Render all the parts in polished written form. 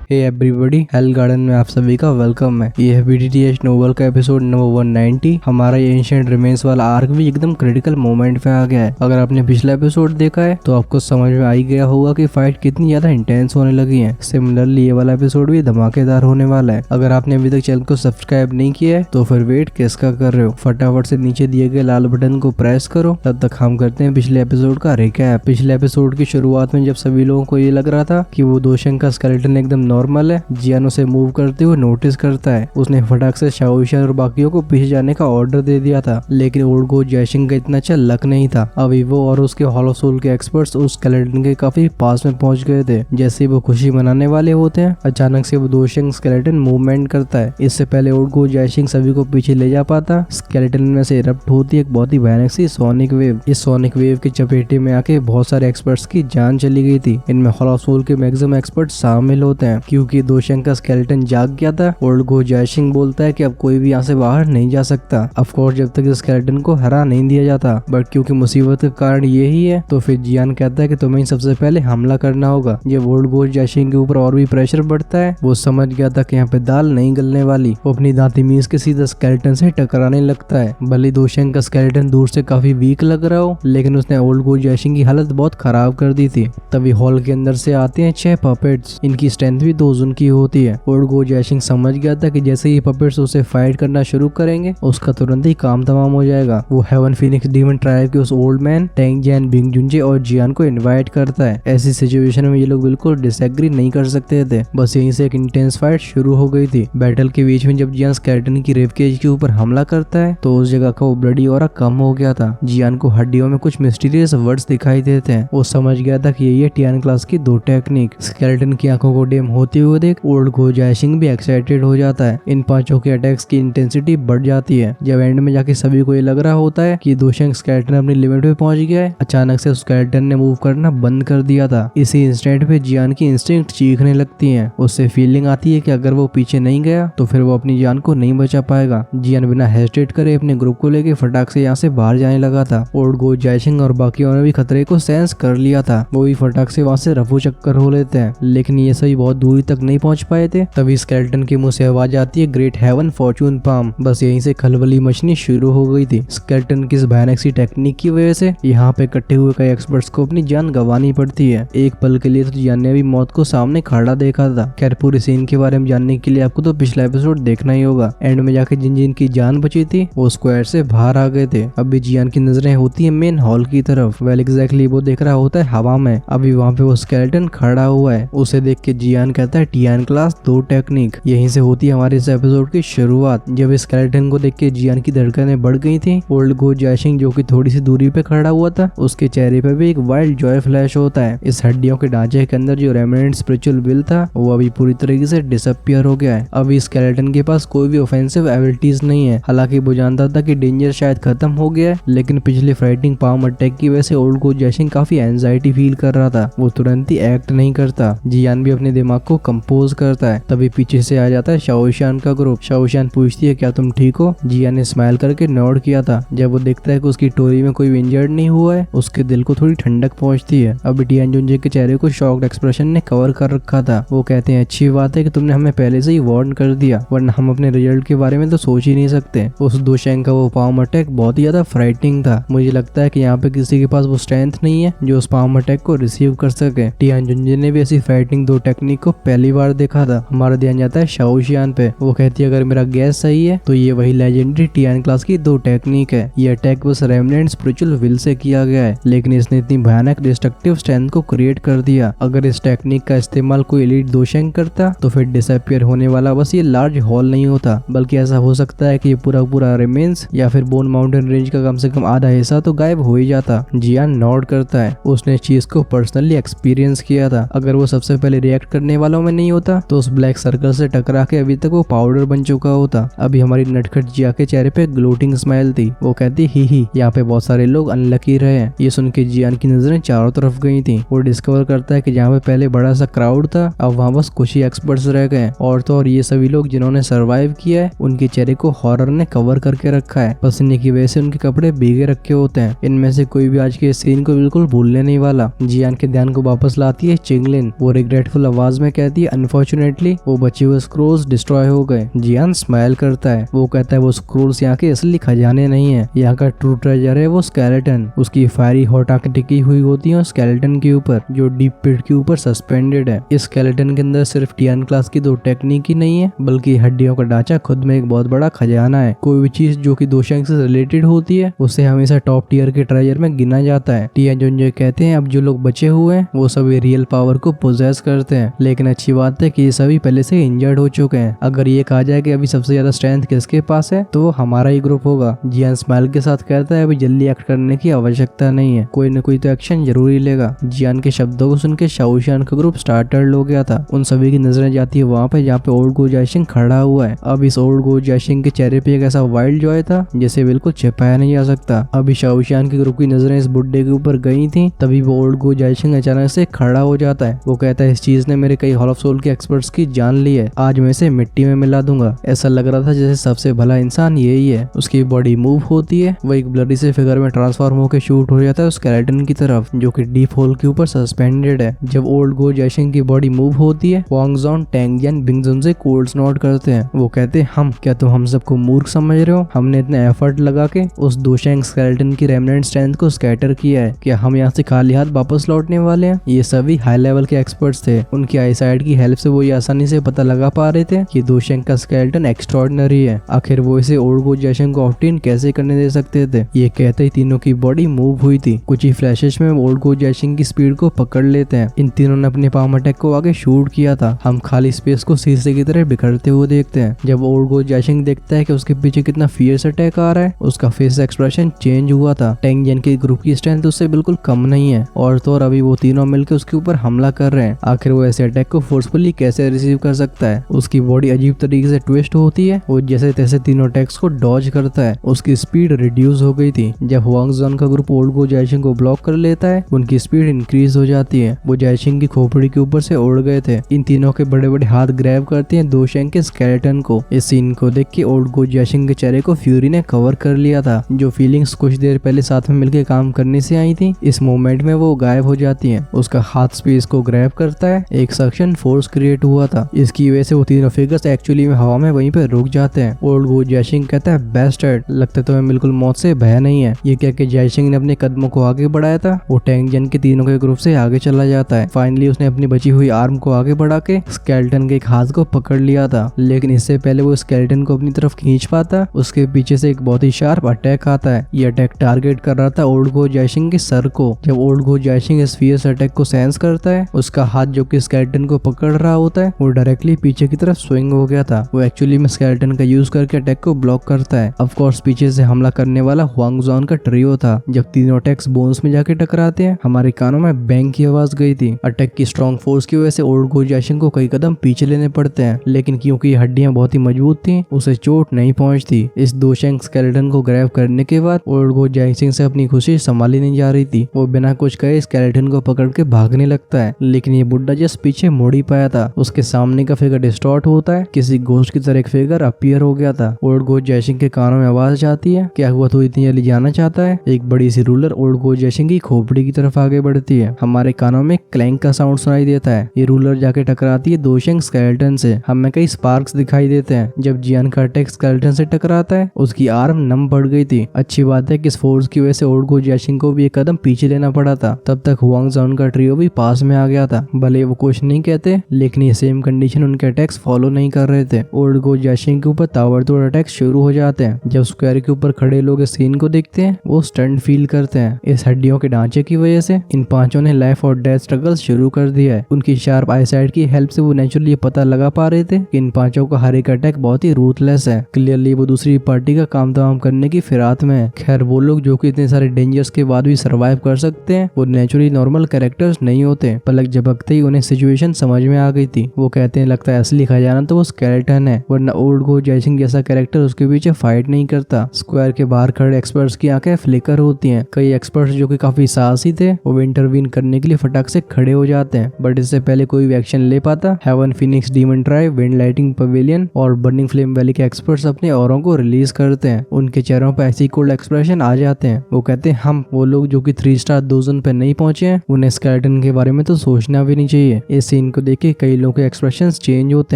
Hey everybody, hello garden में आप सभी का वेलकम है। ये है BTTH नोवेल का एपिसोड नंबर 190। हमारा ये एंशिएंट रिमेन्स वाला आर्क भी एकदम क्रिटिकल मोमेंट पे आ गया है। अगर आपने पिछला एपिसोड देखा है तो आपको समझ में आ ही गया होगा कि फाइट कितनी ज्यादा इंटेंस होने लगी है। सिमिलरली ये वाला एपिसोड भी धमाकेदार होने वाला है। अगर आपने अभी तक चैनल को सब्सक्राइब नहीं किया है तो फिर वेट किसका कर रहे हो, फटाफट से नीचे दिए गए लाल बटन को प्रेस करो। तब तक हम करते हैं पिछले एपिसोड का रिकैप। पिछले एपिसोड की शुरुआत में जब सभी लोगों को ये लग रहा था कि वो दोशंग का स्केलेटन एकदम नॉर्मल है, जियान उसे मूव करते हुए नोटिस करता है। उसने फटाक से शाओशियान और बाकियों को पीछे जाने का ऑर्डर दे दिया था, लेकिन ओल्ड जयसिंह का इतना अच्छा लक नहीं था। अभी वो और उसके हॉलो सोल के एक्सपर्ट्स उस स्केलेटन के काफी पास में पहुंच गए थे। जैसे ही वो खुशी मनाने वाले होते हैं, अचानक से वो दोशंग स्केलेटन मूवमेंट करता है। इससे पहले ओल्ड जयसिंह सभी को पीछे ले जा पाता, स्केलेटन में से इरप्ट होती है एक बहुत ही भयानक सी सोनिक वेव। इस सोनिक वेव की चपेटे में आके बहुत सारे एक्सपर्ट्स की जान चली गई थी। इनमें हॉलो सोल के मैक्सिमम एक्सपर्ट शामिल होते हैं। क्योंकि दोशंग का स्केलेटन जाग गया था, ओल्ड जयसिंह बोलता है कि अब कोई भी यहाँ से बाहर नहीं जा सकता। ऑफ कोर्स जब तक इस स्केलेटन को हरा नहीं दिया जाता, बट क्योंकि मुसीबत का कारण यही है तो फिर जियान कहता है कि तुम्हें सबसे पहले हमला करना होगा। जब ओल्ड जयसिंह के ऊपर और भी प्रेशर बढ़ता है, वो समझ गया था कि यहाँ पे दाल नहीं गलने वाली। वो अपनी दांती मीज के सीधा स्केलेटन से टकराने लगता है। भले दोशंग का स्केलेटन दूर से काफी वीक लग रहा हो, लेकिन उसने ओल्ड जयसिंह की हालत बहुत खराब कर दी थी। तभी हॉल के अंदर से आते हैं 6 पपेट्स। इनकी स्ट्रेंथ भी 2 जोन की होती है। ओल्ड जयसिंह समझ गया था कि जैसे ही पपेट्स उसे फाइट करना शुरू करेंगे, उसका तुरंत ही काम तमाम हो जाएगा। वो हेवन फीनिक्स डीमन ट्राइब के उस ओल्ड मैन टेंग जैन बिंग जुंजे और जियान को इनवाइट करता है। ऐसी सिचुएशन में ये लोग बिल्कुल डिसएग्री नहीं कर सकते थे। बस यहीं से एक इंटेंस फाइट शुरू हो गई थी। बैटल के बीच में जब जियान स्केलेटन की रिबकेज के ऊपर हमला करता है तो उस जगह का वो ब्लडी ऑरा कम हो गया था। जियान को हड्डियों में कुछ मिस्टीरियस वर्ड्स दिखाई देते हैं। वो समझ गया था कि ये टियान क्लास की 2 टेक्निक। स्केलेटन की आंखों को डेम होते हुए देख ओल्ड जयसिंह भी एक्साइटेड हो जाता है। इन 5 के अटैक्स की इंटेंसिटी बढ़ जाती है। जब एंड में जाके सभी को ये लग रहा होता है कि दोशंग स्केलेटन अपनी लिमिट पे पहुंच गया है, अचानक से स्केलेटन ने मूव करना बंद कर दिया था। इसी इंस्टेंट पे जियान की इंस्टिंक्ट चीखने लगती हैं। उससे फीलिंग आती है कि अगर वो पीछे नहीं गया तो फिर वो अपनी जान को नहीं बचा पाएगा। जियान बिना हेजिटेट करे अपने ग्रुप को लेके फटाक से यहाँ से बाहर जाने लगा था। ओल्ड जयसिंह और बाकियों ने भी खतरे को सेंस कर लिया था। वो भी फटाक से वहाँ से रफू चक्कर हो लेते हैं, लेकिन ये सभी बहुत दूरी तक नहीं पहुंच पाए थे। तभी स्केलेटन के मुंह से आवाज आती है ग्रेट हेवन फॉर्चून पाम। बस यहीं से खलबली मचनी शुरू हो गई थी। स्केलेटन की इस भयानक सी टेक्निक की वजह से यहाँ पे इकट्ठे हुए कई एक्सपर्ट्स को अपनी जान गंवानी पड़ती है। एक पल के लिए तो जियान ने भी मौत को सामने खड़ा देखा था। खैर, पूरी सीन के बारे में जानने के लिए आपको तो पिछला एपिसोड देखना ही होगा। एंड में जाके जिन जिन की जान बची थी वो स्क्वायर से बाहर आ गए थे। अभी जियान की नजरें होती है मेन हॉल की तरफ। वेल एग्जैक्टली वो देख रहा होता है हवा में। अभी वहाँ पे वो स्केलेटन खड़ा हुआ है। उसे देख के जियान कहता है टियान क्लास 2 टेक्निक। यहीं से होती है हमारे इस एपिसोड की शुरुआत। जब इस स्केलेटन को देख के जियान की धड़कनें बढ़ गई थी। ओल्ड जयसिंह जो कि थोड़ी सी दूरी पे खड़ा हुआ था, उसके चेहरे पे भी एक वाइल्ड जॉय फ्लैश होता है। इस हड्डियों के ढांचे के अंदर जो रेमिनेंट स्पिरिचुअल विल था वो अभी पूरी तरीके से डिसअपियर हो गया है। अभी स्केलेटन के पास कोई भी ऑफेंसिव एबिलिटीज नहीं है। हालांकि वो जानता था कि डेंजर शायद खत्म हो गया है, लेकिन पिछले फ्राइटिंग पाम अटैक की वजह से ओल्ड जयसिंह काफी एंजाइटी फील कर रहा था। वो तुरंत ही एक्ट नहीं करता। जियान भी अपने दिमाग को कंपोज करता है। तभी पीछे से आ जाता है शाओशियान का ग्रुप। शाओशियान पूछती है क्या तुम ठीक हो? जियान ने स्माइल करके नोट किया था। जब वो देखता है कि उसकी टोरी में कोई इंजर्ड नहीं हुआ है, उसके दिल को थोड़ी ठंडक पहुंचती है। अब टियान जुंजे के चेहरे को शॉक्ड एक्सप्रेशन ने कवर कर रखा था। वो कहते हैं अच्छी बात है कि तुमने हमें पहले से ही वार्न कर दिया, वरना हम अपने रिजल्ट के बारे में तो सोच ही नहीं सकते। उस दोशंग का वो पाम अटैक बहुत ही ज्यादा फ्राइटनिंग था। मुझे लगता है कि यहाँ पे किसी के पास वो स्ट्रेंथ नहीं है जो उस पाम अटैक को रिसीव कर सके। टियान जुंजे ने भी ऐसी फाइटिंग 2 टेक्निक को पहली बार देखा था। हमारा ध्यान जाता है शाओशियान पे। वो कहती है अगर मेरा गैस सही है तो ये वही लेजेंडरी टियान क्लास की 2 टेक्निक है। ये अटैक बस रेमिनेंट स्पिरिचुअल विल से किया गया है, लेकिन इसने इतनी भयानक डिस्ट्रक्टिव स्ट्रेंथ को क्रिएट कर दिया। अगर इस टेक्निक का इस्तेमाल कोई एलीट दोशंग करता तो फिर डिसअपियर होने वाला बस ये लार्ज हॉल नहीं होता, बल्कि ऐसा हो सकता है कि ये पूरा रिमेन्स या फिर बोन माउंटेन रेंज का कम से कम आधा हिस्सा तो गायब हो ही जाता। जियान नोट करता है। उसने इस चीज को पर्सनली एक्सपीरियंस किया था। अगर वो सबसे पहले रिएक्ट करने वालों में नहीं होता तो उस ब्लैक सर्कल से टकरा के अभी तक वो पाउडर बन चुका होता। अभी हमारी नटखट जिया के चेहरे पे ग्लोटिंग स्माइल थी। वो कहती ही यहाँ पे बहुत सारे लोग अनलकी रहे हैं। ये सुन के जियान की नजरें चारों तरफ गई थी। वो डिस्कवर करता है कि जहाँ पे पहले बड़ा सा क्राउड था, अब वहाँ बस कुछ ही एक्सपर्ट्स रह गए। और तो और ये सभी लोग जिन्होंने सर्वाइव किया है, उनके चेहरे को हॉरर ने कवर करके रखा है। पसीने की वजह से उनके कपड़े भीगे रखे होते हैं। इनमें से कोई भी आज के सीन को बिल्कुल भूलने नहीं वाला। जियान के ध्यान को वापस लाती है चिंगलिन। वो रिग्रेटफुल आवाज में कहती है अनफॉर्चुनेटली वो बचे हुए स्क्रोल्स डिस्ट्रॉय हो गए। जियान स्माइल करता है, वो कहता है वो स्क्रोल्स यहाँ के असली खजाने नहीं है, यहाँ का ट्रू ट्रेजर है वो स्केलेटन। उसकी फायरी हॉट आंखें टिकी हुई होती है स्केलेटन के ऊपर जो डीप पिट के ऊपर सस्पेंडेड है। इस स्केलेटन के अंदर सिर्फ टियान क्लास की 2 टेक्निक ही नहीं है बल्कि हड्डियों का ढांचा खुद में एक बहुत बड़ा खजाना है। कोई भी चीज जो कि दोशंग से रिलेटेड होती है उसे हमेशा टॉप टियर के ट्रेजर में गिना जाता है। टियान जुनजे कहते हैं अब जो लोग बचे हुए हैं वो सभी रियल पावर को पोजेस करते हैं, लेकिन अच्छी बात है कि ये सभी पहले से इंजर्ड हो चुके हैं। अगर ये कहा जाए कि अभी सबसे ज्यादा स्ट्रेंथ किसके पास है तो वो हमारा ही ग्रुप होगा। जियान स्माइल के साथ कहता है अभी जल्दी एक्ट करने की आवश्यकता नहीं है, कोई न कोई तो एक्शन जरूरी लेगा। जियान के शब्दों को सुन के शाओशियान का ग्रुप स्टार्टर्ड हो गया था। उन सभी की नजरें जाती है वहाँ पे जहाँ पे ओल्ड गो जाइशिंग खड़ा हुआ है। अब इस ओल्ड गो जाइशिंग के चेहरे पे एक ऐसा वाइल्ड जॉय था जिसे बिल्कुल छिपाया नहीं जा सकता। अभी शाओशियान के ग्रुप की नजरें इस बुड्ढे के ऊपर गई थी, तभी वो ओल्ड गो जाइशिंग अचानक से खड़ा हो जाता है। वो कहता है इस चीज ने मेरे कई हॉल ऑफ सोल के एक्सपर्ट्स की जान ली है, आज मैं इसे मिट्टी में मिला दूंगा। ऐसा लग रहा था जैसे सबसे भला इंसान यही है। उसकी बॉडी मूव होती है, वो एक ब्लडी से फिगर में ट्रांसफॉर्म होकर शूट हो जाता है स्केलेटन की तरफ जो कि डीप होल के ऊपर सस्पेंडेड है। जब ओल्ड गो जाइशिंग की बॉडी मूव होती है वांग जॉन, टैंग जियान, बिंग जुन से कोल्ड नोट करते हैं। वो कहते हैं हम क्या तुम हम सबको मूर्ख समझ रहे हो? हमने इतने एफर्ट लगा के उस दोशंग स्केलेटन की रेमनेंट स्ट्रेंथ को स्कैटर किया है, क्या हम यहाँ से खाली हाथ वापस लौटने वाले हैं? ये सभी हाई लेवल के एक्सपर्ट्स थे, उनकी आईसाइट की हेल्प से वो ये आसानी से पता लगा पा रहे थे कि दोशंग का स्केलेटन एक्स्ट्रॉर्डिनरी है। आखिर वो इसे ओल्ड गो जाइशिंग को ऑब्टेन कैसे करने दे सकते थे? ये कहते ही तीनों की बॉडी मूव हुई थी। कुछ ही फ्लैशेस में ओल्ड गो जाइशिंग की स्पीड को पकड़ लेते हैं। इन तीनों ने अपने पाम अटैक को आगे शूट किया था। हम खाली स्पेस को शीशे की तरह बिखरते हुए देखते हैं। जब ओल्ड गो जाइशिंग देखता है कि उसके पीछे कितना फियर्स अटैक आ रहा है, उसका फेस एक्सप्रेशन चेंज हुआ था। टैंग जियान के ग्रुप की स्ट्रेंथ उससे बिल्कुल कम नहीं है और तो और अभी वो तीनों मिलकर उसके ऊपर हमला कर रहे हैं। आखिर वो ऐसे अटैक को फोर्सफुली कैसे रिसीव कर सकता है? उसकी बॉडी अजीब तरीके से ट्विस्ट होती है, वो जैसे तैसे तीनों अटैक्स को डॉज करता है। उसकी स्पीड रिड्यूस हो गई थी। जब वांग जॉन का ग्रुप ओल्ड गो जाइशिंग को ब्लॉक कर लेता है उनकी स्पीड इंक्रीज हो जाती है। वो जाइशिंग की खोपड़ी के ऊपर से उड़ गए थे। इन तीनों के बड़े बड़े हाथ ग्रैब करते हैं दोशंग के स्केलेटन को। इस सीन को देख के ओल्ड गो जाइशिंग के चेहरे को फ्यूरी ने कवर कर लिया था। जो फीलिंग्स कुछ देर पहले साथ में मिलकर काम करने से आई थी इस मोमेंट में वो गायब हो जाती हैं। उसका हाथ स्पेस को ग्रैब करता है, एक सक्शन फोर्स क्रिएट हुआ था। इसकी वजह से वो तीनों फिगर्स एक्चुअली में हवा में वहीं पे रुक जाते हैं। ओल्ड गो जाइशिंग कहता है बेस्टर्ड, लगता है तुम्हें बिल्कुल मौत से भय नहीं है। ये कह के जाइशिंग ने अपने कदमों को आगे बढ़ाया था। वो टैंग जियान के तीनों के ग्रुप से आगे चला जाता है। फाइनली उसने अपनी बची हुई आर्म को आगे बढ़ा के स्केलेटन के एक हाथ को पकड़ लिया था, लेकिन इससे पहले वो स्केलेटन को अपनी तरफ खींच पाता उसके पीछे से एक बहुत ही शार्प अटैक आता है। ये अटैक टारगेट कर रहा था ओल्ड गो जाइशिंग के सर को। जब ओल्ड गो जाइशिंग इस फियर्स अटैक को सेंस करता है उसका हाथ जो कि स्केलेटन को पकड़ रहा होता है वो डायरेक्टली पीछे की तरफ स्विंग हो गया था। वो एक्चुअली में स्केलेटन का यूज करके अटैक को ब्लॉक करता है। ऑफ कोर्स पीछे से हमला करने वाला वांग जॉन का ट्रियो था। जब तीनों अटैक्स बोन्स में जाके टकराते हैं हमारे कानों में बैंग की आवाज गई थी। अटैक की स्ट्रॉन्ग फोर्स की वजह से ओल्ड गो जाइशिंग को कई कदम पीछे लेने पड़ते हैं, लेकिन क्योंकि हड्डियां बहुत ही मजबूत थी उसे चोट नहीं पहुंचती। इस दोशंग स्केलेटन को ग्रैब करने के बाद ओल्ड गो जाइशिंग से अपनी खुशी संभाली नहीं जा रही थी। वो बिना कुछ कहे स्केलेटन को पकड़ के भागने लगता है, लेकिन ये बुड्ढा जस्ट पीछे मुड़ ही पाया था। उसके सामने का फिगर डिस्टॉर्ट होता है, किसी घोस्ट की तरह एक फिगर अपीयर हो गया था। ओल्ड गो जाइशिंग के कानों में आवाज जाती है, क्या हुआ तू इतनी जल्दी जाना चाहता है? एक बड़ी सी रूलर ओल्ड गो जाइशिंग की खोपड़ी की तरफ आगे बढ़ती है। हमारे कानों में क्लैंक का साउंड सुनाई देता है। ये रूलर जाके टकराती है दोशंग स्केलेटन से। हमें कई स्पार्क्स दिखाई देते हैं। जब जियान का अटैक स्केलेटन से टकराता है उसकी आर्म नम पड़ गई थी। अच्छी बात है कि इस फोर्स की वजह से ओल्ड गो जाइशिंग को भी एक कदम पीछे लेना पड़ा था। तब तक वांग जॉन का ट्रियो भी पास में आ गया था। भले वो कुछ नहीं कहते लेकिन ये सेम कंडीशन उनके अटैक्स फॉलो नहीं कर रहे थे। ओल्ड गो जाइशिंग के ऊपर ताबड़तोड़ अटैक्स शुरू हो जाते हैं। जब स्क्वायर के ऊपर खड़े लोग इस सीन को देखते हैं वो स्टंट फील करते हैं। इस हड्डियों के ढांचे की वजह से इन पांचों ने लाइफ और डेथ स्ट्रगल शुरू कर दिया है। उनकी शार्प आईसाइट की हेल्प से वो नेचुरली पता लगा पा रहे थे कि इन पांचों का हर एक अटैक बहुत ही रूथलेस है। क्लियरली वो दूसरी पार्टी का काम तमाम करने की फिरात में है। खैर वो लोग जो कि इतने सारे डेंजर्स के बाद भी सरवाइव कर सकते हैं वो नेचुरली नॉर्मल कैरेक्टर्स नहीं होते। पलक झपकते ही उन्हें सिचुएशन समझ में आ गई थी। वो कहते हैं लगता है असली खजाना तो वो स्केलेटन है, वरना ओल्ड गो जाइशिंग जैसा कैरेक्टर उसके पीछे फाइट नहीं करता। स्क्वायर के बाहर खड़े एक्सपर्ट्स की आंखें फ्लिकर होती हैं। कई एक्सपर्ट्स जो कि काफी साहसी थे वो इंटरवीन करने के लिए फटाक से खड़े हो जाते हैं, बट इससे पहले कोई भी एक्शन ले पाता heaven, phoenix, demon tribe, wind lighting pavilion और बर्निंग फ्लेम वैली के एक्सपर्ट्स अपने औरों को रिलीज करते हैं। उनके चेहरों पर ऐसी कोल्ड एक्सप्रेशन आ जाते हैं। वो कहते हैं हम वो लोग जो कि 3 स्टार डोजन पे नहीं पहुंचे हैं उन्हें स्केलेटन के बारे में तो सोचना भी नहीं चाहिए। इस सीन सीन को देख के कई लोगों के एक्सप्रेशंस चेंज होते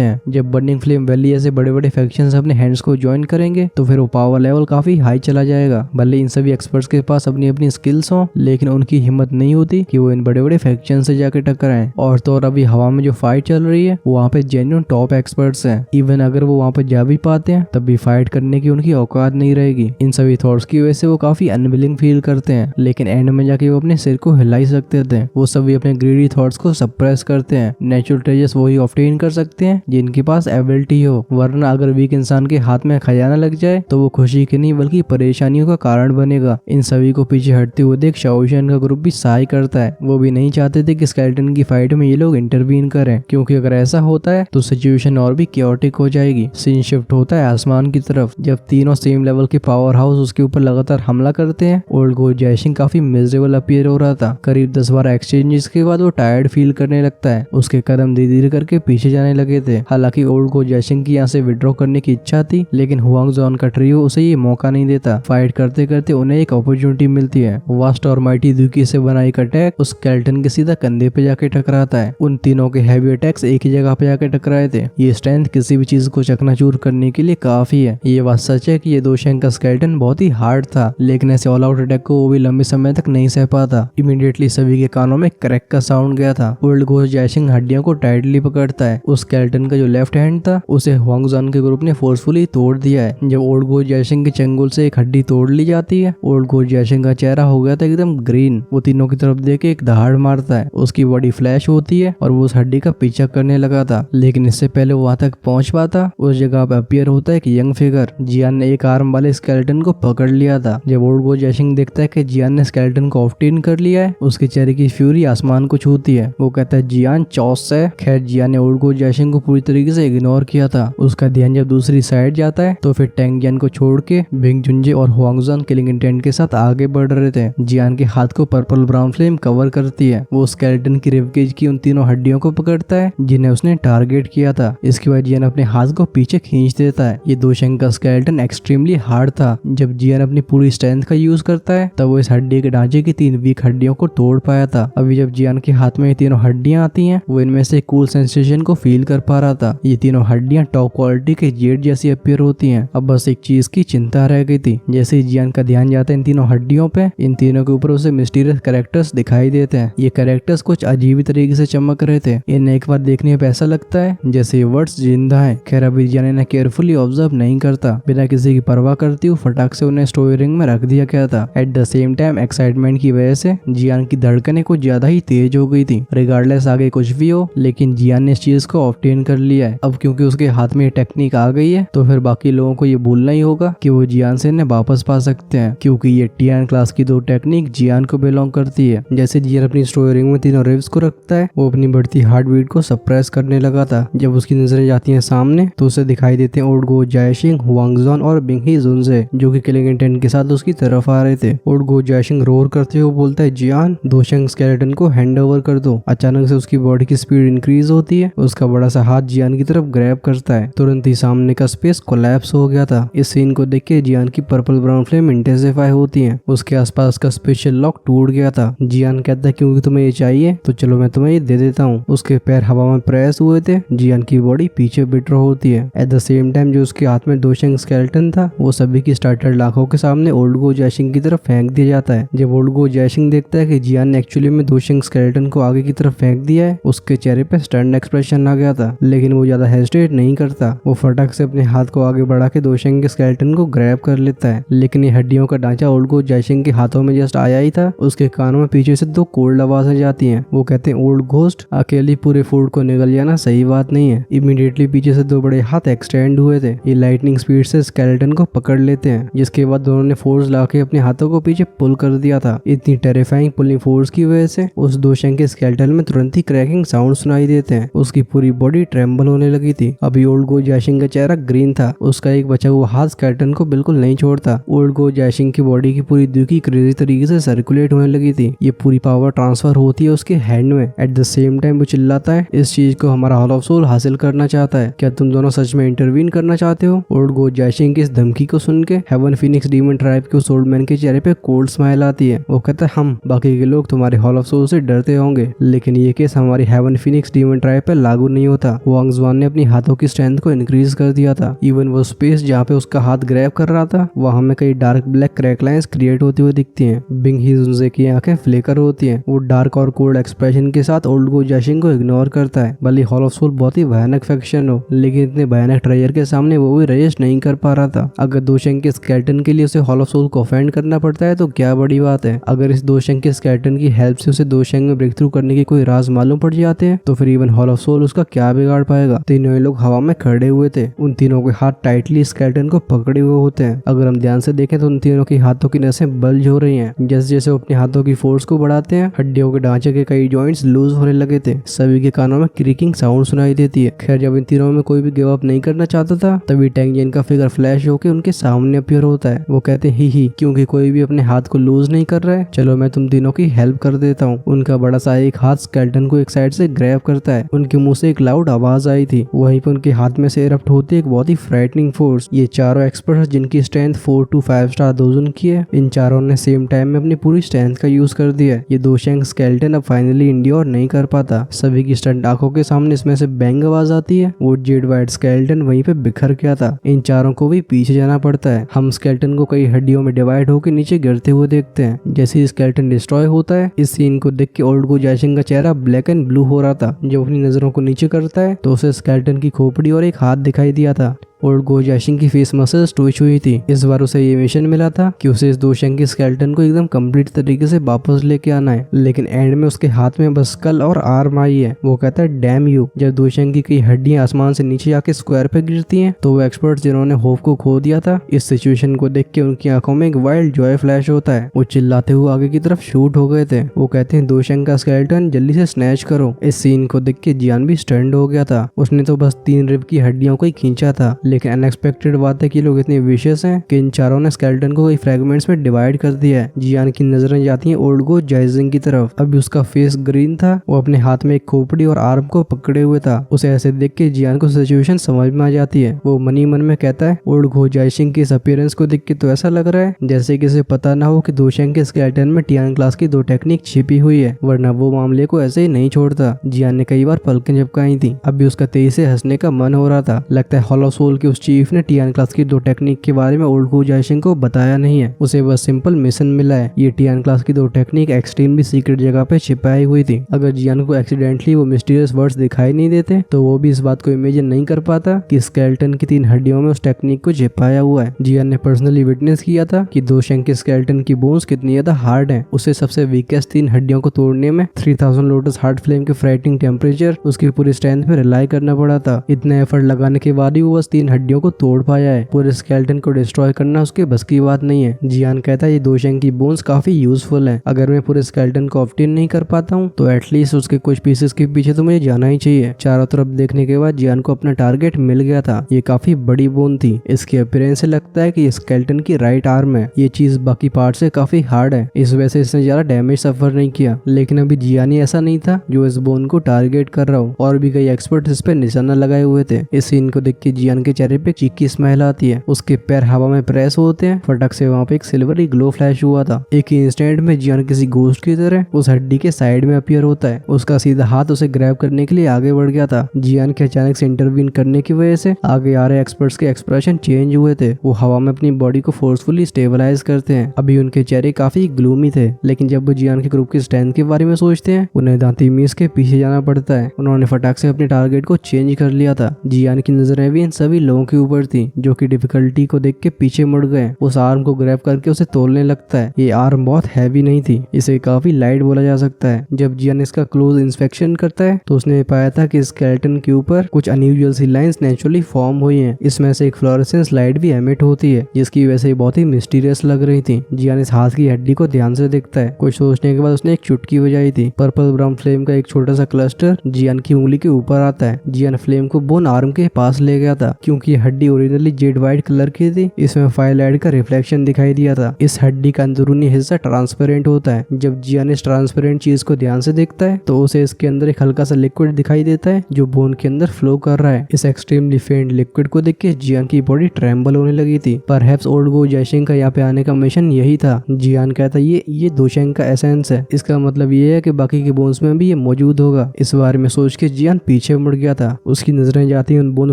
हैं। जब बर्निंग फ्लेम वैली ऐसे बड़े बड़े फैक्शंस अपने हैंड्स को ज्वाइन करेंगे तो फिर वो पावर लेवल काफी हाई चला जाएगा। भले इन सभी एक्सपर्ट्स के पास अपनी अपनी स्किल्स हो, लेकिन उनकी हिम्मत नहीं होती कि वो इन बड़े बड़े फैक्शन से जाके टकराएं। और तो और अभी हवा में जो फाइट चल रही है वहाँ पे जेन्युइन टॉप एक्सपर्ट्स हैं। इवन अगर वो वहाँ पे जा भी पाते हैं तब भी फाइट करने की उनकी औकात नहीं रहेगी। इन सभी थॉट्स की वजह से वो काफी अनविलिंग फील करते हैं, लेकिन एंड में जाके वो अपने सिर को हिला ही सकते थे। वो सभी अपने ग्रीडी थॉट्स को सप्रेस करते हैं। नेचुरल ट्रेजर्स वही ऑब्टेन कर सकते हैं जिनके पास एबिलिटी हो, वरना अगर वीक इंसान के हाथ में खजाना लग जाए तो वो खुशी की नहीं बल्कि परेशानियों का कारण बनेगा। इन सभी को पीछे हटते हुए देख शाओशियन का ग्रुप भी साई करता है। वो भी नहीं चाहते थे कि स्केलेटन की फाइट में ये लोग इंटरवीन करें, क्योंकि अगर ऐसा होता है तो सिचुएशन और भी क्योटिक हो जाएगी। सीन शिफ्ट होता है आसमान की तरफ। जब तीनों सेम लेवल के पावर हाउस उसके ऊपर लगातार हमला करते हैं। ओल्ड गोस्ट जैशिंग काफी मिजरेबल अपीयर हो रहा था। करीब 10-12 एक्सचेंजेस के बाद वो टायर्ड फील करने लगता है। उसके कदम धीरे धीरे करके पीछे जाने लगे थे। हालांकि ओल्ड गोस्ट जैशिंग की यहाँ से विड्रॉ करने की इच्छा थी, लेकिन हुआंग जॉन का ट्रियो उसे ये मौका नहीं देता। फाइट करते करते उन्हें एक अपॉर्चुनिटी मिलती है। वास्ट और माइटी दुकी से बना एक अटैक उस स्केलेटन के सीधा कंधे पे जाके टकराता है। उन तीनों के हैवी अटैक्स एक ही जगह पे जाके टकराए थे। ये स्ट्रेंथ किसी भी चीज को चकनाचूर करने के लिए काफी है। ये बात सच है कि ये दोशेंग का स्केलेटन बहुत ही हार्ड था, लेकिन ऐसे ऑल आउट अटैक को वो भी लंबे समय तक नहीं सह पाता। इमीडिएटली सभी के कानों में क्रैक का साउंड गया था। ओल्ड गोस्ट जैशिंग हड्डियों को टाइटली पकड़ता है। उस स्केलेटन का जो लेफ्ट हैंड था उसे हुआंग जॉन के ग्रुप ने फोर्सफुली तोड़ दिया है। जब ओल्ड गोस्ट जैशिंग के चंगुल से एक हड्डी तोड़ ली जाती है, ओल्ड गोस्ट जैशिंग का चेहरा हो गया था एकदम ग्रीन। वो तीनों की तरफ देख के एक दहाड़ मारता है। उसकी बॉडी फ्लैश होती है और वो उस हड्डी का पीछा करने लगा था, लेकिन इससे पहले वो वहां तक पहुंच पाता उस जगह पे अपीयर होता है एक यंग फिगर। जियान ने एक आर्म वाले स्केलेटन को पकड़ लिया था। जब ओल्ड गोस्ट जैशिंग देखता है कि जियान ने स्केलेटन को ऑब्टेन कर लिया है, उसके चेहरे की फ्यूरी आसमान को छूती है। वो कहता है जियान चौस है। खैर जियान ने ओल्ड गोस्ट जैशिंग को पूरी तरीके से इग्नोर किया था। उसका ध्यान जब दूसरी साइड जाता है तो फिर टैंग जियान को छोड़ के बिंग जुंजे और हुआंग जॉन किलिंग इंटेंट के साथ आगे बढ़ रहे थे। जियान के हाथ को पर्पल ब्राउन फ्लेम कवर करती है। वो स्केलेटन की रिबकेज की उन तीनों हड्डियों को पकड़ता है जिन्हें उसने टारगेट किया था। इसके बाद जियान अपने हाथ को पीछे खींच देता है। ये दोशेंग का स्केलेटन एक्सट्रीमली हार्ड था। जब जियान अपनी पूरी स्ट्रेंथ का यूज करता है तब वो इस हड्डी के ढांचे की 3 वीक हड्डियों को तोड़ पाया था। अभी जब जियान के हाथ में ये तीनों हड्डियां आती हैं, वो इनमें से कूल सेंसेशन को फील कर पा रहा था। ये तीनों हड्डियां टॉप क्वालिटी के जेड जैसी अपीयर होती हैं। अब बस एक चीज की चिंता रह गई थी। जैसे ही जियान का ध्यान जाता है इन तीनों हड्डियों पे, इन तीनों के ऊपर उसे मिस्टीरियस कैरेक्टर्स दिखाई देते हैं। ये कैरेक्टर्स कुछ अजीब तरीके से चमक रहे थे। इन्हें एक बार देखने पे ऐसा लगता है जैसे ये वर्ड्स जिंदा है। खैर अभी जियान इन्हें केयरफुली ऑब्जर्व नहीं करता। बिना किसी की परवाह करती हुए फटाक से उन्हें स्टोरी रिंग में रख दिया गया था। At the same time excitement की वजह से जियान की धड़कनें कुछ ज्यादा ही तेज हो गई थी। रिगार्डलेस आगे कुछ भी हो, लेकिन जियान ने इस चीज को ऑब्टेन कर लिया है। अब क्योंकि उसके हाथ में ये टेक्निक आ गई है तो फिर बाकी लोगों को ये भूलना ही होगा कि वो जियान से इन्हें वापस पा सकते हैं, क्योंकि ये टियान क्लास की 2 टेक्निक जियान को बिलोंग करती है। जैसे जियान अपनी स्टोरी रिंग में तीनों रिब्स को रखता है, वो अपनी बढ़ती हार्ट बीट को सप्रेस करने लगा था। जब उसकी नजरें जाती हैं सामने तो उसे दिखाई देते हैं ओल्ड गोस्ट जैशिंग, हुआंग जॉन और बिंग जुनजे, जो कि किलिंग इंटेंट के साथ उसकी तरफ आ रहे थे। ओल्ड गोस्ट जैशिंग रोर करते हुए बोलता है जियान दोशेंग स्केलेटन को हैंड ओवर कर दो। अचानक से उसकी बॉडी की स्पीड इंक्रीज होती है। उसका बड़ा सा हाथ जियान की तरफ ग्रैब करता है। तुरंत ही सामने का स्पेस कोलैप्स हो गया था। इस सीन को देख के जियान की पर्पल ब्राउन फ्लेम इंटेंसिफाई होती है। उसके आसपास का स्पेशल लॉक टूट गया था। जियान कहता है क्योंकि तुम्हें ये चाहिए तो चलो मैं तुम्हें ये दे देता हूँ। उसके पैर हवा में प्रेस हुए थे। जियान की बॉडी पीछे विड्रॉ होती है। एट द सेम टाइम जो उसके हाथ में दोशेंग स्केलेटन था वो सभी की स्टार्टेड आंखों के सामने ओल्ड गोस्ट जैशिंग की तरफ फेंक दिया जाता है। जब ओल्ड गोस्ट जैशिंग देखता है कि जियान ने एक्चुअली में दोशेंग स्केलेटन को आगे की तरफ फेंक दिया है, उसके चेहरे पे स्टर्न एक्सप्रेशन आ गया था, लेकिन वो ज्यादा हेजिटेट नहीं करता। वो फटाक से अपने हाथ को आगे बढ़ा के दोशेंग के स्केलेटन को ग्रैब कर लेता है। लेकिन ये हड्डियों का ढांचा ओल्ड गोस्ट जैशिंग के हाथों में जस्ट आया ही था, उसके कानों में पीछे से 2 कोल्ड आवाजें जाती हैं। वो कहते हैं ओल्ड गोस्ट अकेली पूरे फूड को निगल जाना सही बात नहीं है। इमीडिएटली पीछे से 2 बड़े हाथ एक्सटेंड हुए थे। ये लाइटनिंग स्पीड से स्केलेटन को पकड़ लेते हैं, जिसके बाद दोनों ने फोर्स लाके अपने हाथों को पीछे पुल कर दिया था। इतनी टेरिफाइंग पुलिंग फोर्स की वजह से उस दोशेंग के स्केलेटन में तुरंत ही क्रैकिंग साउंड सुनाई देते हैं। उसकी पूरी बॉडी ट्रेम्बल होने लगी थी। अभी ओल्ड गोस्ट जैशिंग का चेहरा ग्रीन था। उसका एक बचा हुआ हाथ स्केलेटन को बिल्कुल नहीं छोड़ता। ओल्ड गोस्ट जैशिंग की बॉडी की पूरी दुखी क्रेजी तरीके से सर्कुलेट होने लगी थी। ये पूरी पावर ट्रांसफर होती है उसके हैंड में। एट द सेम टाइम वो चिल्लाता है इस चीज को हमारा हॉल ऑफ सोल हासिल करना चाहता है। क्या तुम दोनों सच में इंटरवीन करना चाहते हो? ओल्ड गोस्ट जैशिंग की इस धमकी को सुन के हेवन फीनिक्स डीमन ट्राइब के उस ओल्ड मैन के चेहरे पे कोल्ड स्माइल आती है। वो कहता है हम बाकी के लोग तुम्हारे हॉल ऑफ सोल से डरते होंगे, लेकिन ये केस हमारी heaven heaven phoenix demon tribe पर लागू नहीं होता। वांग जुआन ने अपनी हाथों की स्ट्रेंथ को इंक्रीज कर दिया था। इवन वो स्पेस जहाँ पे उसका हाथ ग्रैब कर रहा था वहाँ में कई dark black crack lines create होती हुई दिखती हैं। बिंग हिजुनजे की आंखें फ्लिकर होती हैं। वो डार्क और कोल्ड एक्सप्रेशन के साथ ओल्ड गो जैशिंग को इग्नोर करता है। भले हॉल ऑफ सोल बहुत ही भयानक फैक्शन हो, लेकिन इतने भयानक ट्रेजर के सामने वो भी रेजिस्ट नहीं कर पा रहा था। अगर दो शंख के स्केलेटन के लिए उसे हॉल ऑफ सोल को ऑफेंड करना पड़ता है तो क्या बड़ी बात है। अगर इस दो शंख के स्केलेटन की हेल्प से उसे दो शंख में ब्रेक थ्रू करने के कोई राज मालूम पड़ जाते हैं तो फिर इवन हॉल ऑफ सोल उसका क्या बिगाड़ पाएगा। तीनों ही लोग हवा में खड़े हुए थे। उन तीनों के हाथ टाइटली स्केलेटन को पकड़े हुए होते हैं। अगर हम ध्यान से देखें तो उन तीनों के हाथों की नसें बल्ज हो रही हैं। जैसे जैसे वो अपने हाथों की फोर्स को बढ़ाते हैं हड्डियों के ढांचे के कई जॉइंट्स लूज होने लगे थे। सभी के कानों में क्रीकिंग साउंड सुनाई देती है। खैर जब इन तीनों में कोई भी गिव अप नहीं करना चाहता था तभी टैंग जेन का फिगर फ्लैश होकर उनके सामने अपीयर होता है। वो कहते हैं ही क्योंकि कोई भी अपने हाथ को लूज नहीं कर रहा है, चलो मैं तुम तीनों की हेल्प कर देता हूँ। उनका बड़ा सा एक हाथ स्केलेटन को एक साइड से ग्रैब करता है। उनके मुंह से एक लाउड आवाज आई थी। वहीं पर उनके हाथ में से इरप्ट होती है एक बहुत ही फ्राइटनिंग फोर्स। ये चारों एक्सपर्ट्स जिनकी स्ट्रेंथ 4 to 5 स्टार दोजन की है, इन चारों ने सेम टाइम में अपनी पूरी स्ट्रेंथ का यूज कर दिया है। ये दो शंख स्केलेटन अब फाइनली इंड्योर नहीं कर पाता। सभी की स्टंट आंखों के सामने इसमें से बैंग आवाज आती है। वो जेड वाइट स्केलेटन वहीं पे बिखर गया था। इन चारों को भी पीछे जाना पड़ता है। हम स्केलेटन को कई हड्डियों में डिवाइड होकर नीचे गिरते हुए देखते हैं। जैसे ही स्केलेटन डिस्ट्रॉय होता है इस सीन को देख के ओल्ड गो जैशिंग का चेहरा ब्लैक एंड ब्लू हो रहा था। जब अपनी नजरों को नीचे करता है तो उसे स्केलेटन की खोपड़ी और एक हाथ दिखाई दिया था। ओल्ड गो जैशिंग की फेस मसल्स ट्विच हुई थी। इस बार उसे ये मिशन मिला था कि उसे इस दो शंख के स्केलेटन को एकदम कंप्लीट तरीके से वापस लेके आना है, लेकिन एंड में उसके हाथ में बस स्कल और आर्म आई है। वो कहता है डैम यू। जब दो शंख की कई हड्डियां आसमान से नीचे आके स्क्वायर पे गिरती हैं तो वो एक्सपर्ट जिन्होंने होप को खो दिया था इस सिचुएशन को देख के उनकी आंखों में एक वाइल्ड जॉय फ्लैश होता है। वो चिल्लाते हुए आगे की तरफ शूट हो गए थे। वो कहते हैं दो शंख का स्केलेटन जल्दी से स्नैच करो। इस सीन को देख के जियान भी स्टन्ड हो गया था। उसने तो बस 3 रिब की हड्डियों को ही खींचा था, लेकिन अनएक्सपेक्टेड बात है कि लोग इतने विशियस हैं कि इन चारों ने स्केलेटन को कई फ्रैगमेंट्स में डिवाइड कर दिया है। जियान की नजरें जाती हैं ओल्ड गो जैशिंग की तरफ। अभी उसका फेस ग्रीन था। वो अपने हाथ में एक खोपड़ी और आर्म को पकड़े हुए था। उसे ऐसे देख के जियान को सिचुएशन समझ में आ जाती है। वो मनी मन में कहता है ओल्ड गो जैशिंग की इस अपीयरेंस को देख के तो ऐसा लग रहा है जैसे कि इसे पता ना हो कि दो शंख के स्केलेटन में टियान क्लास की 2 टेक्निक छिपी हुई है, वरना वो मामले को ऐसे ही नहीं छोड़ता। जियान ने कई बार पलकें झपकाई थी। अभी उसका तेजी से हंसने का मन हो रहा था। लगता है हॉल ऑफ सोल के उस चीफ ने टियान क्लास की 2 टेक्निक के बारे में ओल्ड गो जैशिंग को बताया नहीं है। उसे बस सिंपल मिशन मिला है। ये टियान क्लास की 2 टेक्निक एक्सट्रीमली सीक्रेट जगह पे छिपाई हुई थी। अगर जियान को एक्सीडेंटली वो मिस्टीरियस वर्ड्स दिखाई नहीं देते तो वो भी इस बात को इमेजिन नहीं कर पाता कि स्केलेटन की 3 हड्डियों में उस टेक्निक को छिपाया हुआ है। जियान ने पर्सनली विटनेस किया था कि दो शंख के स्केलेटन की बोन्स कितनी ज्यादा हार्ड है। उसे सबसे वीकेस्ट 3 हड्डियों को तोड़ने में 3000 लोटस हार्ट फ्लेम के फ्राइटिंग टेम्परेचर उसकी पूरी स्ट्रेंथ पे रिलाई करना पड़ा था। इतना एफर्ट लगाने के बाद ही वो बस 3 हड्डियों को तोड़ पाया है। पूरे स्केलेटन को डिस्ट्रॉय करना उसके बस की बात नहीं है। जियान कहता है ये दो शंख की बोन्स काफी यूजफुल है। अगर मैं पूरे स्केलेटन को ऑब्टेन नहीं कर पाता हूँ तो एटलीस्ट उसके कुछ पीसेस के पीछे तो मुझे जाना ही चाहिए। चारों तरफ देखने के बाद जियान को अपना टारगेट मिल गया था। ये काफी बड़ी बोन थी। इसके अपीयरेंस से लगता है कि स्केलेटन की राइट आर्म है। ये चीज बाकी पार्ट से काफी हार्ड है, इस वजह से इसने ज्यादा डैमेज सफर नहीं किया। लेकिन अभी जियान ऐसा नहीं था जो इस बोन को टारगेट कर रहा हो, और भी कई एक्सपर्ट इस पे निशाना लगाए हुए थे। इस सीन को देख के जियान के चेहरे पे चीकी स्माइल आती है। उसके पैर हवा में प्रेस होते हैं। फटक से वहाँ पे एक सिल्वरी ग्लो फ्लैश हुआ था। एक ही इंस्टेंट में जियान किसी घोस्ट की तरह उस हड्डी के साइड में अपीयर होता है। उसका सीधा हाथ उसे ग्रैब करने के लिए आगे बढ़ गया था। जियान के अचानक से इंटरवीन करने की वजह से आगे आ रहे एक्सपर्ट्स के एक्सप्रेशन चेंज हुए थे। वो हवा में अपनी बॉडी को फोर्सफुली स्टेबलाइज करते हैं। अभी उनके चेहरे काफी ग्लूमी थे, लेकिन जब वो जियान के ग्रुप की स्ट्रेंथ के बारे में सोचते हैं उन्हें दांती मीस के पीछे जाना पड़ता है। उन्होंने फटाक से अपने टारगेट को चेंज कर लिया था। जियान की नजरें भी इन सभी लोगों के ऊपर थी जो कि डिफिकल्टी को देख के पीछे मुड़ गए। उस आर्म को ग्रैब करके उसे तोड़ने लगता है। ये आर्म बहुत हैवी नहीं थी, इसे काफी लाइट बोला जा सकता है। जब जियान इसका क्लोज इंस्पेक्शन करता है तो उसने पाया था कि स्केलेटन के ऊपर कुछ अनयूजुअल सी लाइंस नेचुरली फॉर्म हुई हैं। इसमें से एक फ्लोरेसेंस लाइट भी एमिट होती है जिसकी वजह से बहुत ही मिस्टीरियस लग रही थी। जियान इस हाथ की हड्डी को ध्यान से देखता है। कुछ सोचने के बाद उसने एक चुटकी बजाई थी। पर्पल ब्राउन फ्लेम का एक छोटा सा क्लस्टर जियान की उंगली के ऊपर आता है। जियान फ्लेम को बोन आर्म के पास ले गया था। क्योंकि ये हड्डी ओरिजिनली जेड व्हाइट कलर की थी। इसमें फायरलाइट का रिफ्लेक्शन दिखाई दिया था। इस हड्डी का अंदरूनी हिस्सा ट्रांसपेरेंट होता है। जब जियान इस ट्रांसपेरेंट चीज को ध्यान से देखता है तो उसे इसके अंदर एक हल्का सा लिक्विड दिखाई देता है जो बोन के अंदर फ्लो कर रहा है। इस एक्सट्रीमली फेंट लिक्विड को देख के जियान की बॉडी ट्रेम्बल होने लगी थी। परहैप्स ओल्ड गो जैशिंग का यहाँ पे आने का मिशन यही था। जियान कहता ये दोशेंग का एसेंस है। इसका मतलब ये है कि बाकी के बोन्स में भी ये मौजूद होगा। इस बारे में सोच के जियान पीछे मुड़ गया था। उसकी नजरें जाती हैं उन बोन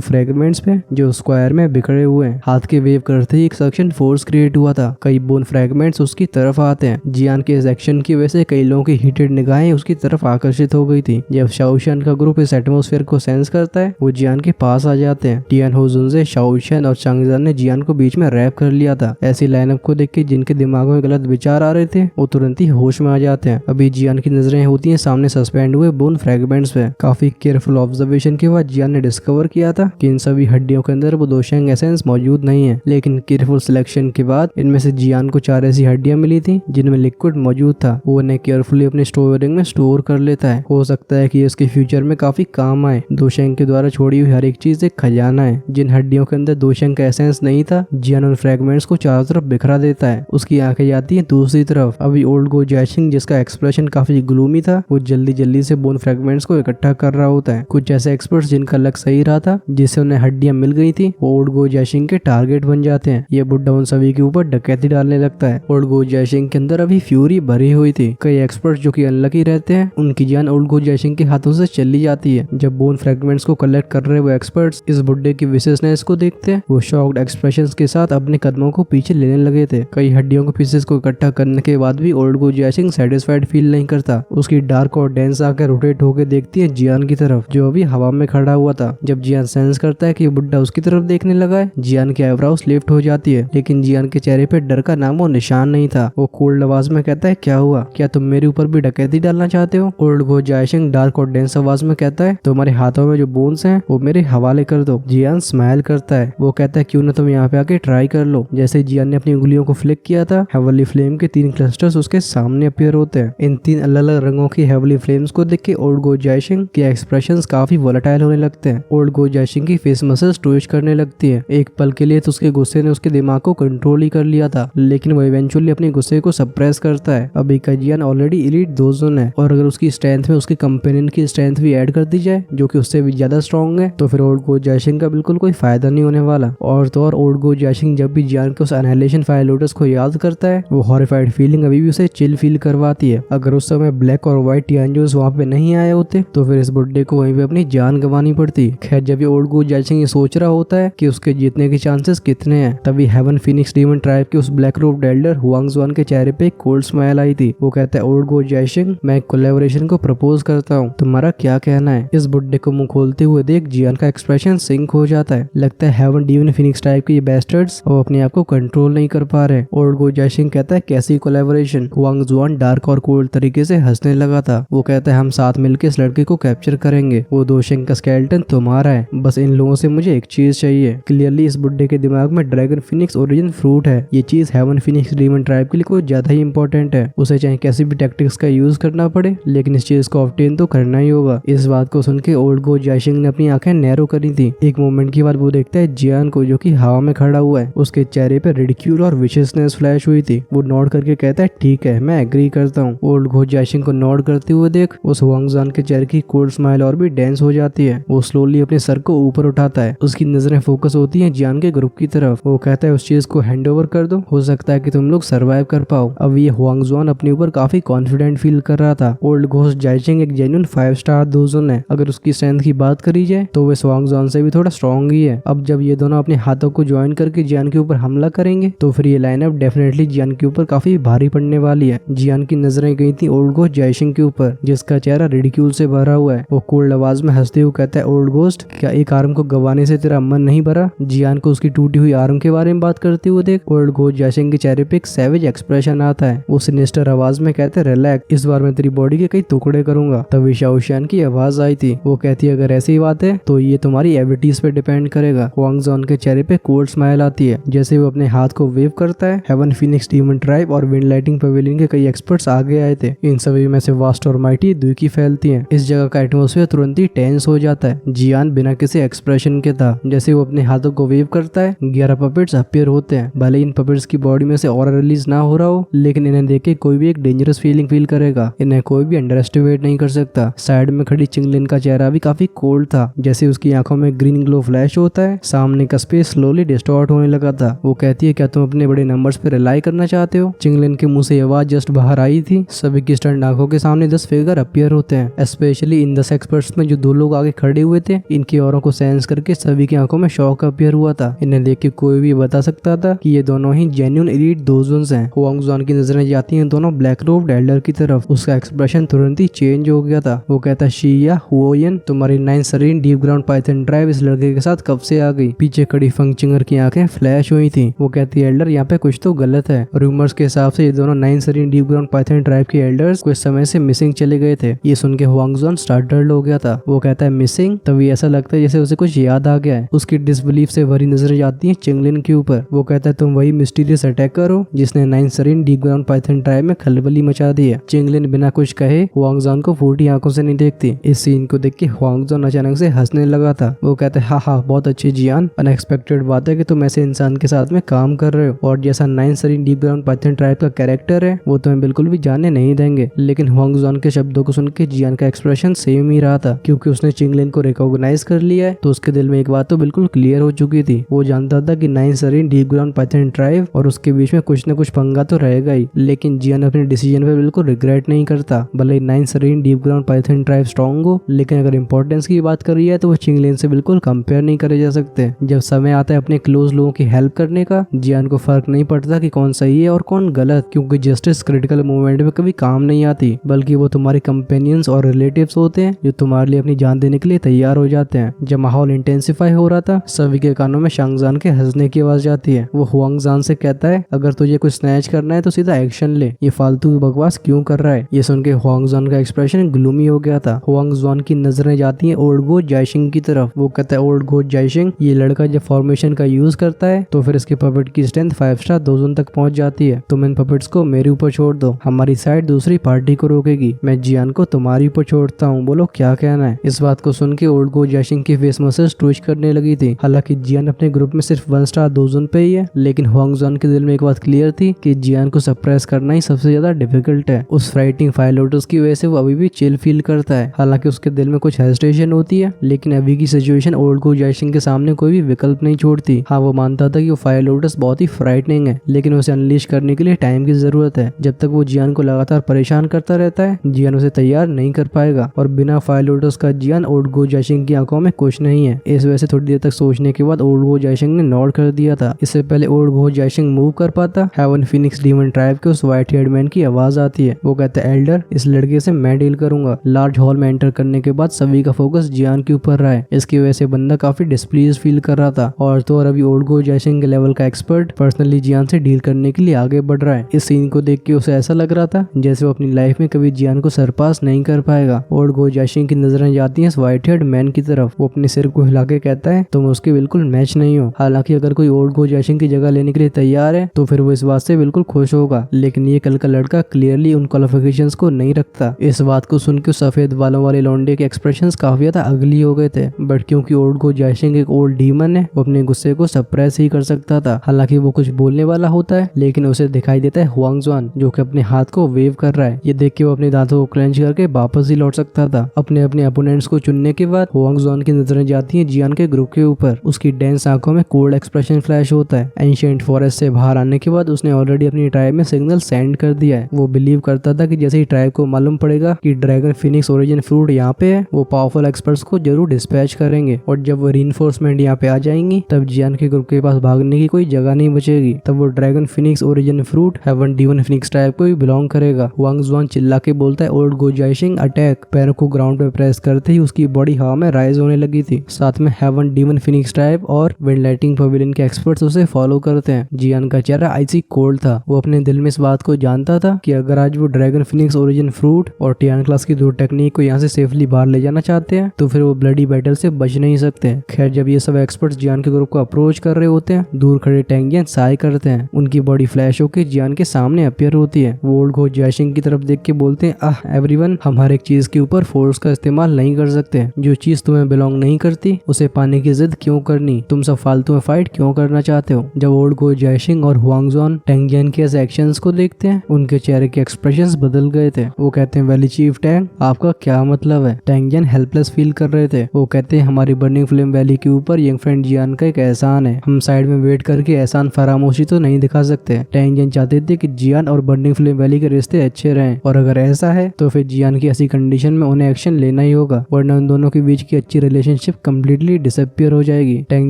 फ्रेगमेंट्स पे जो स्क्वायर में बिखरे हुए हैं। हाथ के वेव करते ही एक सक्शन फोर्स क्रिएट हुआ था। कई बोन फ्रेगमेंट्स उसकी तरफ आते हैं। जियान के इस एक्शन की वजह से कई लोगों की हीटेड निगाहें उसकी तरफ आकर्षित हो गई थी। जब शाओशियन का ग्रुप इस एटमोस्फेयर को सेंस करता है वो जियान के पास आ जाते हैं। टियान होजुनजे, शाओशियन और चांगजान ने जियान को बीच में रैप कर लिया था। ऐसी लाइनअप को देख के जिनके दिमागों में गलत विचार आ रहे थे वो तुरंत ही होश में आ जाते हैं। अभी जियान की नजरें होती हैं सामने सस्पेंड हुए बोन फ्रेगमेंट्स पे। काफी केयरफुल ऑब्जर्वेशन के बाद जियान ने डिस्कवर किया था कि इन सभी हड्डियों के अंदर वो दोशेंग एसेंस मौजूद नहीं है। लेकिन केयरफुल सिलेक्शन के बाद इनमें से जियान को 4 ऐसी हड्डियां मिली थी जिनमें लिक्विड मौजूद था। वो उन्हें केयरफुली अपने स्टोरिंग में स्टोर कर लेता है। हो सकता है कि इसके फ्यूचर में काफी काम आए। दोशेंग के द्वारा छोड़ी हुई हर एक चीज एक खजाना है। जिन हड्डियों के अंदर दोशेंग का एसेंस नहीं था जियान उन फ्रेगमेंट्स को चारों तरफ बिखरा देता है। उसकी आंखें जाती हैं दूसरी तरफ। अभी ओल्ड गो जैशिंग जिसका एक्सप्रेशन काफी ग्लूमी था वो जल्दी से बोन फ्रेगमेंट्स को इकट्ठा कर रहा होता है। कुछ ऐसे एक्सपर्ट्स जिनका लक सही रहा था जिससे उन्हें हड्डियां मिल गई थी वो ओल्ड गो जैशिंग के टारगेट बन जाते हैं। ये बुड्ढा उन सभी के ऊपर डकैती डालने लगता है। ओल्ड गो जैशिंग के अंदर अभी फ्यूरी भरी हुई थी। कई एक्सपर्ट्स जो कि अनलकी रहते हैं उनकी जान ओल्ड गो जैशिंग के हाथों से चली जाती है। जब बोन फ्रेगमेंट्स को कलेक्ट कर रहे वो एक्सपर्ट्स इस बुड्ढे की विशेषनेस को देखते हैं वो शॉक्ड एक्सप्रेशंस के साथ अपने कदमों को पीछे लेने लगे थे। कई हड्डियों के पीसेस को इकट्ठा करने के बाद भी ओल्ड गो जैशिंग सेटिस्फाइड फील नहीं करता। उसकी डार्क और डेंस आंखें रोटेट होकर देखती है जियान की तरफ जो अभी हवा में खड़ा हुआ था। जब जियान सेंस करता है कि बुड्ढा उसकी तरफ देखने लगा है जियान की आईब्रोज लिफ्ट हो जाती है। लेकिन जियान के चेहरे पे डर का नामो निशान नहीं था। वो कोल्ड आवाज में कहता है क्या हुआ, क्या तुम मेरे ऊपर भी डकैती डालना चाहते हो? ओल्ड गो जैशिंग डार्क और डेंस आवाज में कहता है तुम्हारे हाथों में जो बोन्स हैं वो मेरे हवाले कर दो। जियान स्माइल करता है। वो कहता है क्यों ना तुम यहाँ पे आके ट्राई कर लो। जैसे जियान ने अपनी उंगलियों को फ्लिक किया था हेवनली फ्लेम के 3 क्लस्टर्स उसके सामने अपीयर होते हैं। इन 3 अलग अलग रंगों की हेवनली फ्लेम्स को देख के ओल्ड गो जैशिंग के एक्सप्रेशंस काफी वोलेटाइल होने लगते हैं। ओल्ड गो जैशिंग की फेस मसल्स ट्विस्ट करने लगती है। एक पल के लिए तो उसके गुस्से ने उसके दिमाग को कंट्रोल ही कर लिया था लेकिन वो इवेंचुअली अपने गुस्से को सप्रेस करता है। अभी का जियान ऑलरेडी एलीट दोजन है और अगर उसकी स्ट्रेंथ में उसके कंपेनियन की स्ट्रेंथ भी ऐड कर दी जाए जो कि उससे भी ज्यादा स्ट्रॉन्ग है तो फिर ओल्ड गो जैशिंग का बिल्कुल कोई फायदा नहीं होने वाला। और तो और ओल्ड गो जैशिंग जब भी जियान के उस एनाहिलेशन फायर लोटस को याद करता है वो हॉरिफाइड फीलिंग अभी भी उसे चिल फील करवाती है। अगर उस समय ब्लैक और व्हाइट टियानजोस वहाँ पे नहीं आए होते तो फिर इस बुड्ढे को वहीं पे अपनी जान गंवानी पड़ती। खैर जब ये ओल्ड गो जैशिंग ये सोच रहा होता है कि उसके जीतने के चांसेस कितने हैं तभी हेवन फिनिक्स डीमन ट्राइब के उस ब्लैक रोब एल्डर हुआंग जुआन के चेहरे पे एक कोल्ड स्माइल आई थी। वो कहता है ओल्ड गो जैशिंग मैं एक कोलैबोरेशन को प्रपोज करता हूँ, तुम्हारा क्या कहना है? इस बुड्ढे को मुंह खोलते हुए देख जियान का एक्सप्रेशन सिंक हो जाता है। लगता है हेवन डीमन फिनिक्स टाइप के ये बेस्टर्ड्स वो अपने आप को कंट्रोल नहीं कर पा रहे। ओल्ड गो जैशिंग कहता है कैसी कोलैबोरेशन? हुआंग जुआन डार्क और कोल्ड तरीके से हंसने लगा था। वो कहता है हम साथ मिलकर इस लड़के को कैप्चर करेंगे। वो दोशेंग का स्केलेटन तुम्हारा है, बस इन लोगों से मुझे एक चीज चाहिए। क्लियरली इस बुड्ढे के दिमाग में ड्रैगन फिनिक्स ओरिजिन फ्रूट है। ये चीज हेवन फिनिक्स डीमन ट्राइब के लिए कुछ ज्यादा ही इंपॉर्टेंट है। उसे चाहे कैसी भी टैक्टिक्स का यूज करना पड़े लेकिन इस चीज को ऑब्टेन तो करना ही होगा। इस बात को सुन के ओल्ड गो जैशिंग ने अपनी आंखें नैरो करी थी। एक मोमेंट के बाद वो देखता है जियान को जो कि हवा में खड़ा हुआ है। उसके चेहरे पे रिडिक्यूल और विशियसनेस फ्लैश हुई थी। वो नॉड करके कहता है ठीक है मैं एग्री करता हूँ। ओल्ड गो जैशिंग को नॉड करते हुए देख उस हुआंग जुआन के चेहरे की कोल्ड स्माइल और भी डेंस हो जाती है। वो स्लोली अपने सर को ऊपर उठाता है। उसकी नजरें फोकस होती हैं जियान के ग्रुप की तरफ। वो कहता है उस चीज को हैंड ओवर कर दो, हो सकता है कि तुम लोग सरवाइव कर पाओ। अब ये हुआंग जुआन अपने ऊपर काफी कॉन्फिडेंट फील कर रहा था। ओल्ड गो जैशिंग एक जेन्युइन 5 स्टार दोजन है। अगर उसकी स्ट्रेंथ की बात करी जाए तो वे हुआंग जुआन से भी थोड़ा स्ट्रॉन्ग ही है। अब जब ये दोनों अपने हाथों को ज्वाइन करके जियान के ऊपर हमला करेंगे तो फिर ये लाइनअप डेफिनेटली जियान के ऊपर काफी भारी पड़ने वाली है। जियान की नजरें गई थी ओल्ड गो जैशिंग के ऊपर जिसका चेहरा रिडिक्यूल से भरा हुआ है। वो कोल्ड आवाज में हंसते हुए कहता है ओल्ड गोस्ट क्या एक आर्म को गंवाने से तेरा मन नहीं भरा? जियान को उसकी टूटी हुई आर्म के बारे में बात करते हुए देख ओल्ड गो जैशिंग के चेहरे पे एक सैवेज एक्सप्रेशन आता है। वो सिनिस्टर आवाज में कहते हैं रिलैक्स, इस बार मैं तेरी बॉडी के कई टुकड़े करूंगा। तभी शाओशियन की आवाज आई थी। वो कहती है अगर ऐसी बात है तो ये तुम्हारी एबिलिटीज पे डिपेंड करेगा। हुआंग जुआन के चेहरे पे कोल्ड स्माइल आती है। जैसे वो अपने हाथ को वेव करता है हेवन फिनिक्स डीमन ट्राइब और विंड लाइटिंग पवेलियन के कई एक्सपर्ट्स आगे आए थे। इन सभी में से वास्ट और माइटी दुई की फैलती है। इस जगह का एटमोस्फेयर तुरंत ही टेंस हो जाता है। जियान बिना किसी एक्सप्रेशन के था। था। जैसे वो अपने हाथों को वेव करता है 11 पपेट्स अपीयर होते हैं। भले इन पपेट्स की बॉडी में से ऑरा रिलीज ना हो रहा हो, लेकिन इन्हें देख के कोई भी एक डेंजरस फीलिंग फील करेगा। इन्हें कोई भी अंडर एस्टिमेट नहीं कर सकता। साइड में खड़ी चिंगलिन का चेहरा भी काफी कोल्ड था। जैसे उसकी आंखों में ग्रीन ग्लो फ्लैश होता है। सामने का स्पेस स्लोली डिस्टॉर्ट होने लगा था। वो कहती है, क्या तुम अपने बड़े नंबर्स पे रिलाई करना चाहते हो? चिंगलिन के मुंह से आवाज जस्ट बाहर आई थी। सभी की स्टंट आंखों के सामने 10 फिगर अपीयर होते हैं। स्पेशली इन 10 एक्सपर्ट्स में जो 2 लोग आगे खड़े हुए थे, इनकी औरों को सेंस करके सभी की आंखों में शॉक अपीयर हुआ था। इन्हें देख के कोई भी बता सकता था कि ये दोनों ही जेन्युइन एलीट दोजोन्स हैं। हुआंग जुआन की नजरें जाती हैं दोनों ब्लैक रोब्ड एल्डर की तरफ। उसका एक्सप्रेशन तुरंत ही चेंज हो गया था। वो कहता, शिया हुओयन, तुम्हारी 9 serene deep ground python drive इस लड़के के साथ कब से आ गई? पीछे खड़ी फंगचिंगर की आंखें फ्लैश हुई थी। वो कहती है, एल्डर यहाँ पे कुछ तो गलत है। रूमर्स के हिसाब से ये दोनों 9 serene deep ground python drive के एल्डर्स कुछ समय से मिसिंग चले गए थे। ये सुन के हुआंग जुआन स्टार्टल्ड हो गया था। वो कहता है, मिसिंग? तभी ऐसा लगता है जैसे उसे कुछ याद आ गया है। उसकी डिसबिलीफ से भरी नजरें जाती है चिंगलिन के ऊपर। वो कहता है, तुम वही मिस्टीरियस अटैकर हो जिसने 9 serene deep ground python drive में खलबली मचा दी है। चिंगलिन बिना कुछ कहे हुआंग जुआन को फूटी आंखों से नहीं देखती। इस सीन को देख के हुआंग जुआन अचानक से हंसने लगा था। वो कहता है, हाँ बहुत अच्छी जियान, अनएक्सपेक्टेड बात है कि तुम ऐसे इंसान के साथ में काम कर रहे हो, और जैसा 9 serene deep ground python drive का कैरेक्टर है वो तुम्हें बिल्कुल भी जाने नहीं देंगे। लेकिन हुआंग जुआन के शब्दों को सुन के जियान का एक्सप्रेशन सेम ही रहा था। क्योंकि उसने चिंगलिन को रिकॉग्नाइज कर लिया है, तो उसके दिल में एक बात तो बिल्कुल क्लियर हो चुकी थी। वो जानता था कि 9 serene deep ground python drive और उसके बीच में कुछ न कुछ पंगा तो रहेगा ही। लेकिन जियान अपने डिसीजन पे बिल्कुल रिग्रेट नहीं करता। भले 9 serene deep ground python drive strong हो, लेकिन अगर इंपॉर्टेंस की बात कर रही है तो वो चिंगलिन से बिल्कुल कंपेयर नहीं करे जा सकते। जब समय आता है अपने क्लोज लोगों की हेल्प करने का, जियान को फर्क नहीं पड़ता कि कौन सही है और कौन गलत, क्योंकि जस्टिस क्रिटिकल मोमेंट में कभी काम नहीं आती, बल्कि वो तुम्हारे कंपेनियंस और रिलेटिव्स होते हैं जो तुम्हारे लिए अपनी जान देने के लिए तैयार हो जाते हैं। जब माहौल इंटेंसिफाई हो रहा था, सभी के कानों में शांगजान के हंसने की आवाज जाती है। वो हुआंग जुआन से कहता है, अगर तुझे कुछ स्नैच करना है तो सीधा एक्शन ले, ये फालतू बकवास क्यों कर रहा है? ये सुन के हुआंग जुआन का एक्सप्रेशन ग्लूमी हो गया था। हुआंग जुआन की नजरें जाती हैं ओल्ड गो जाइशिंग की तरफ। वो कहता है, ओल्ड गो जाइशिंग, ये लड़का जब फॉर्मेशन का यूज करता है तो फिर इसके पपेट की स्ट्रेंथ 5 स्टार दोजोन तक पहुंच जाती है। तुम इन पपेट्स को मेरे ऊपर छोड़ दो, हमारी साइड दूसरी पार्टी को रोकेगी। मैं जियान को तुम्हारे ऊपर छोड़ता हूँ, बोलो क्या कहना है? इस बात को सुन के ओल्ड गो जाइशिंग की फेस मसल्स ट्विच करने लगी थी। हालांकि जियान अपने ग्रुप में सिर्फ 1 स्टार दोजोन पे ही है, लेकिन हुआंग जुआन के दिल में एक बात क्लियर थी कि जियान को सप्रेस करना ही सबसे ज्यादा डिफिकल्ट है। उस फ्राइटिंग फायर लोटस की वजह से वो अभी भी चिल फील करता है। हालांकि उसके दिल में कुछ हेजिटेशन होती है, लेकिन अभी की सिचुएशन ओल्ड गो जाइशिंग के सामने कोई भी विकल्प नहीं छोड़ती। हाँ, वो मानता था कि वो फायर लोटस बहुत ही फ्राइटनिंग है, लेकिन उसे अनलीश करने के लिए टाइम की जरूरत है। जब तक वो जियान को लगातार परेशान करता रहता है, जियान उसे तैयार नहीं कर पाएगा। और बिना फायर लोटस का जियान ओल्ड गो जाइशिंग की आंखों में कुछ नहीं है। इस वजह से थोड़ी देर तक सोचने के बाद ओल्ड गो जाइशिंग ने नॉड कर दिया था। इससे पहले ओल्ड गो जाइशिंग मूव कर पाता, हेवन फिनिक्स डीमन ट्राइब के उस व्हाइट हेयर्ड मैन की आवाज आती है। वो कहता है, एल्डर, इस लड़के से मैं डील करूंगा। लार्ज हॉल में एंटर करने के बाद सभी का फोकस जियान के ऊपर रहा है। इसकी वजह से बंदा काफी डिस्प्लीज फील कर रहा था, और तो और अभी ओल्ड गो जाइशिंग के लेवल का एक्सपर्ट पर्सनली जियान से डील करने के लिए आगे बढ़ रहा है। इस सीन को देख के उसे ऐसा लग रहा था जैसे वो अपनी लाइफ में कभी जियान को सरपास नहीं कर पाएगा। ओल्ड गो जाइशिंग की नजरें जाती हैं व्हाइट हेयर्ड मैन की तरफ। वो अपने सिर को हिला के कहता है, तुम उसके बिल्कुल मैच नहीं हो। हालांकि अगर कोई ओल्ड गो जाइशिंग की जगह लेने के लिए तैयार है तो फिर वो इस बात से बिल्कुल खुश होगा, लेकिन ये कल का लड़का क्लियरली उन क्वालिफिकेशंस को नहीं रखता। इस बात को सुन के सफेद बालों वाले लौंडे के एक्सप्रेशंस काफी ज्यादा अगली हो गए थे, बट क्योंकि ओल्ड गो जाइशिंग एक ओल्ड डीमन है, वो अपने गुस्से को सप्रेस ही कर सकता था। हालांकि वो कुछ बोलने वाला होता है, लेकिन उसे दिखाई देता है हुआंग जुआन जो कि अपने हाथ को वेव कर रहा है। ये देख के वो अपने दांतों को क्लेंच करके वापस ही लौट सकता था। अपने अपने अपोनेंट्स को चुनने के बाद हुआंग जुआन की नजरें जाती हैं जियान के ग्रुप के ऊपर। उसकी डेंस आंखों में कोल्ड एक्सप्रेशन फ्लैश होता है। एंशिएंट फॉरेस्ट से बाहर आने के बाद उसने ऑलरेडी अपनी ट्राइब में सिग्नल सेंड कर दिया है। वो बिलीव करता था कि जैसे ही ट्राइब को मालूम पड़ेगा कि ड्रैगन फिनिक्स ओरिजिन फ्रूट यहाँ पे है, वो पावरफुल एक्सपर्ट्स को जरूर डिस्पैच करेंगे, और जब वो रीइंफोर्समेंट यहाँ पे आ जाएंगी तब जियान के ग्रुप के पास भागने की कोई जगह नहीं बचेगी। तब वो dragon phoenix origin fruit heaven demon phoenix tribe को भी बिलोंग करेगा। हुआंग जुआन चिल्ला के बोलता है, ओल्ड गो जाइशिंग अटैक। पैरों को ग्राउंड पे प्रेस करते ही उसकी बॉडी हवा में राइज होने लगी थी। साथ में हेवन डीमन फिनिक्स ट्राइब और विंड लाइटिंग पवेलियन के एक्सपर्ट्स उसे फॉलो करते हैं। जियान का चेहरा आइसी कोल्ड था। वो अपने दिल में इस बात को जानता था कि अगर आज वो ड्रैगन फिनिक्स ओरिजिन फ्रूट और टियान क्लास की 2 टेक्निक को यहाँ से सेफली बाहर ले जाना चाहते हैं तो फिर वो ब्लडी बैटल से बच नहीं सकते। खैर, जब ये सब एक्सपर्ट्स जियान के ग्रुप को अप्रोच कर रहे होते हैं, दूर खड़े टैंगियन साय करते हैं। उनकी बॉडी फ्लैश होकर जियान के सामने अपीयर होती है। वो ओल्ड गो जाइशिंग की तरफ देख के बोलते हैं, एवरीवन, हम हर एक चीज के ऊपर फोर्स का इस्तेमाल नहीं कर सकते। जो चीज तुम्हें बिलोंग नहीं करती उसे पाने की जिद क्यों करनी, तुम सब फालतू में फाइट क्यों करना चाहते हो। जब ओल्ड गो जाइशिंग और हुआंगजॉन टैंग जियान के ऐसे एक्शंस को देखते हैं, उनके चेहरे के एक्सप्रेशंस बदल गए थे। वो कहते हैं वैली चीफ टैंग, आपका क्या मतलब है। टैंग जियान हेल्पलेस फील कर रहे थे। वो कहते हैं हमारी बर्निंग फ्लेम वैली के ऊपर यंग फ्रेंड जियान का एक एहसान है, हम साइड में वेट करके एहसान फरामोशी तो नहीं दिखा सकते। टैंग जियान चाहते थे कि जियान और बर्निंग फ्लेम वैली के रिश्ते अच्छे रहें, और अगर ऐसा है तो फिर जियान की ऐसी कंडीशन में उन्हें एक्शन लेना ही होगा, वरना उन दोनों के बीच की अच्छी रिलेशनशिप कम्प्लीटली डिसअपियर हो जाएगी। टैंग